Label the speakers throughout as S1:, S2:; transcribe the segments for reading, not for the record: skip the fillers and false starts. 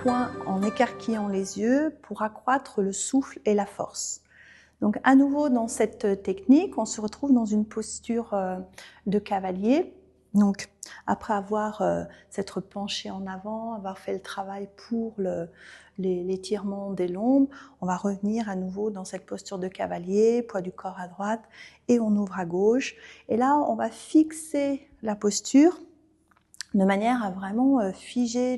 S1: point en écarquillant les yeux pour accroître le souffle et la force. Donc à nouveau dans cette technique, on se retrouve dans une posture de cavalier. Donc après avoir s'être penché en avant, avoir fait le travail pour l'étirement des lombes, on va revenir à nouveau dans cette posture de cavalier, poids du corps à droite et on ouvre à gauche. Et là, on va fixer la posture de manière à vraiment fixer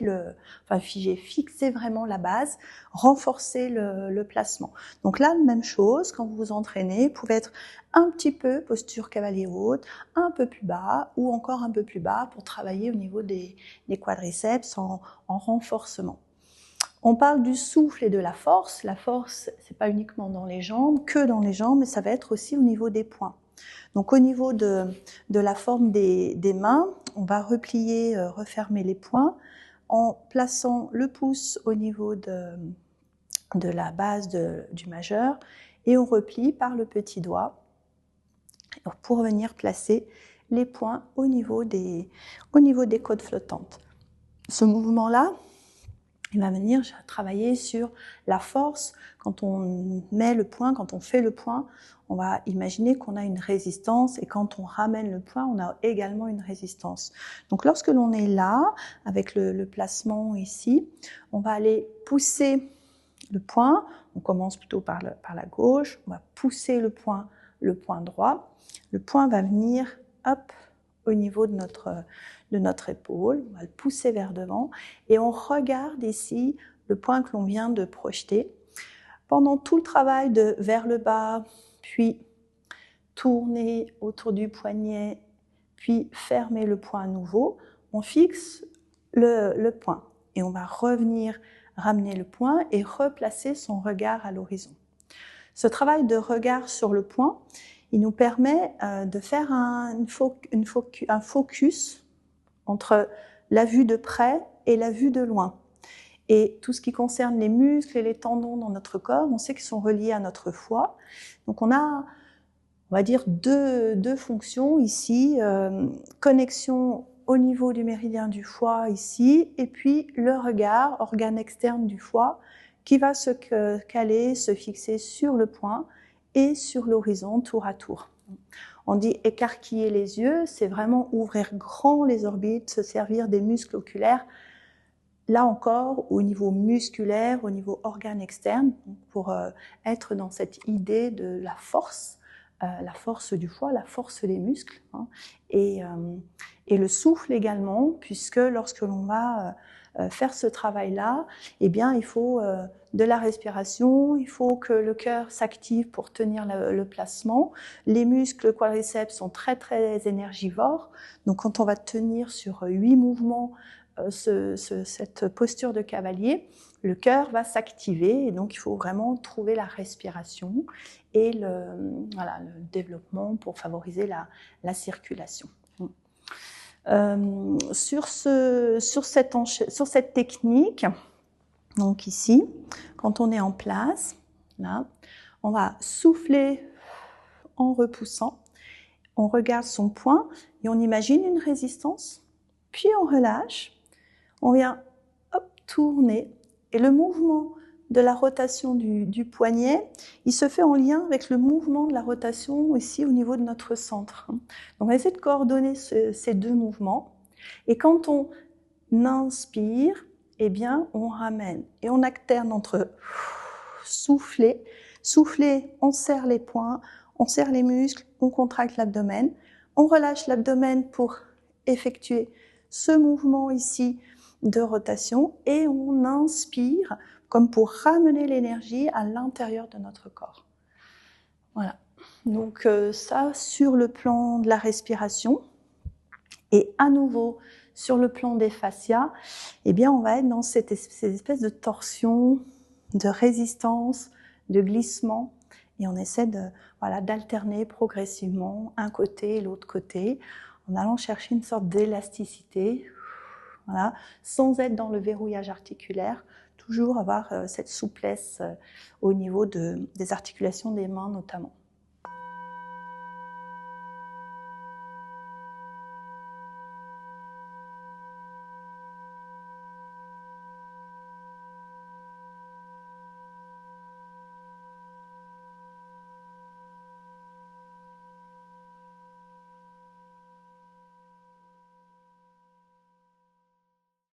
S1: vraiment la base, renforcer le placement. Donc là, même chose, quand vous vous entraînez, vous pouvez être un petit peu posture cavalier haute, un peu plus bas ou encore un peu plus bas pour travailler au niveau des quadriceps en renforcement. On parle du souffle et de la force. La force, c'est pas uniquement dans les jambes, que dans les jambes, mais ça va être aussi au niveau des poings. Donc au niveau de la forme des mains, on va replier, refermer les poings en plaçant le pouce au niveau de la base du majeur et on replie par le petit doigt pour venir placer les poings au niveau des côtes flottantes. Ce mouvement-là, il va venir travailler sur la force. Quand on met le poing, quand on fait le poing, on va imaginer qu'on a une résistance et quand on ramène le poing, on a également une résistance. Donc lorsque l'on est là, avec le placement ici, on va aller pousser le poing. On commence plutôt par la gauche, on va pousser le poing droit. Le poing va venir, hop, au niveau de notre épaule, on va le pousser vers devant et on regarde ici le point que l'on vient de projeter. Pendant tout le travail de vers le bas, puis tourner autour du poignet, puis fermer le point à nouveau, on fixe le point et on va revenir ramener le point et replacer son regard à l'horizon. Ce travail de regard sur le point, il nous permet de faire un focus entre la vue de près et la vue de loin. Et tout ce qui concerne les muscles et les tendons dans notre corps, on sait qu'ils sont reliés à notre foie. Donc on a, on va dire, deux fonctions ici, connexion au niveau du méridien du foie ici, et puis le regard, organe externe du foie, qui va se caler, se fixer sur le point et sur l'horizon tour à tour. On dit écarquiller les yeux, c'est vraiment ouvrir grand les orbites, se servir des muscles oculaires, là encore au niveau musculaire, au niveau organe externe, pour être dans cette idée de la force du foie, la force des muscles, hein, et le souffle également, puisque lorsque l'on va faire ce travail-là, eh bien, il faut de la respiration, il faut que le cœur s'active pour tenir le placement. Les muscles quadriceps sont très très énergivores, donc quand on va tenir sur 8 mouvements cette posture de cavalier, le cœur va s'activer et donc il faut vraiment trouver la respiration et le développement pour favoriser la circulation. Sur cette technique, donc ici, quand on est en place, là, on va souffler en repoussant, on regarde son poing et on imagine une résistance, puis on relâche, on vient tourner et le mouvement de la rotation du poignet, il se fait en lien avec le mouvement de la rotation ici au niveau de notre centre. Donc on va essayer de coordonner ces deux mouvements et quand on inspire, eh bien on ramène et on alterne entre souffler, on serre les poings, on serre les muscles, on contracte l'abdomen, on relâche l'abdomen pour effectuer ce mouvement ici de rotation et on inspire comme pour ramener l'énergie à l'intérieur de notre corps. Voilà. Donc ça sur le plan de la respiration et à nouveau sur le plan des fascias, eh bien on va être dans ces espèces de torsion, de résistance, de glissement et on essaie d'alterner progressivement un côté et l'autre côté en allant chercher une sorte d'élasticité. Voilà, sans être dans le verrouillage articulaire, toujours avoir cette souplesse au niveau des articulations des mains notamment.